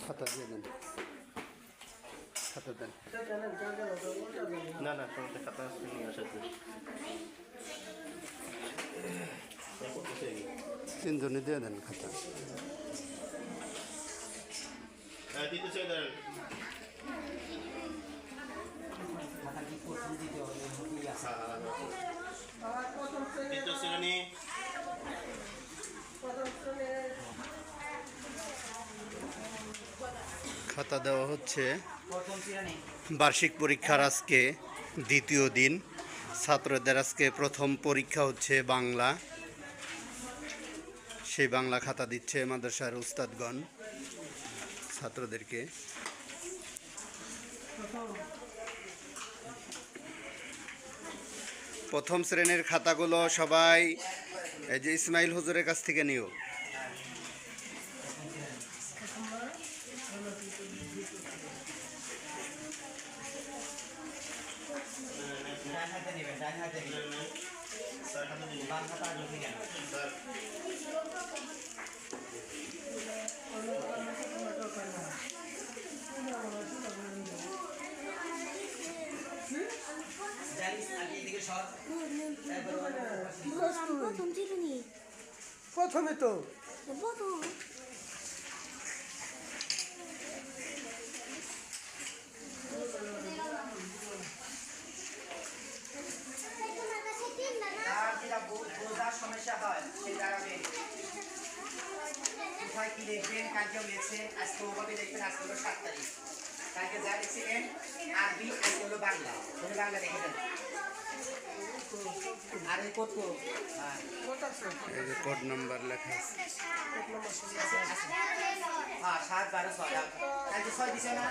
খাতা দিয়ে দেন, খাতা দেন। না না তোমাদের খাতা আসতে নিয়ে আসা তিনজনে দিয়ে দেন খাতা। দিতে চাই দাঁড়ান। দ্বিতীয় শ্রেণী খাতা দেওয়া হচ্ছে। বার্ষিক পরীক্ষার আজকে দ্বিতীয় দিন। ছাত্রদের আজকে প্রথম পরীক্ষা হচ্ছে বাংলা। সেই বাংলা খাতা দিচ্ছে মাদ্রাসার উস্তাদগণ ছাত্রদেরকে। প্রথম শ্রেণীর খাতাগুলো সবাই এই যে ইসমাইল হুজুরের কাছ থেকে নিও। প্রথমে তো সমস্যা হয় সেই দাঁড়াবে কোথায় কি লিখবেন, কালকেও লিখছেন, আজকে ওভাবে লিখবেন। আজকে হলো 7 তারিখ, কালকে যা লিখছিলেন আরবি, আজকে হলো বাংলা। তুমি বাংলা লিখে দেন। আর এই কোড এই যে কোড নাম্বার লেখা আছে। হ্যাঁ 7 12 6 কালকে 6 দিছে না।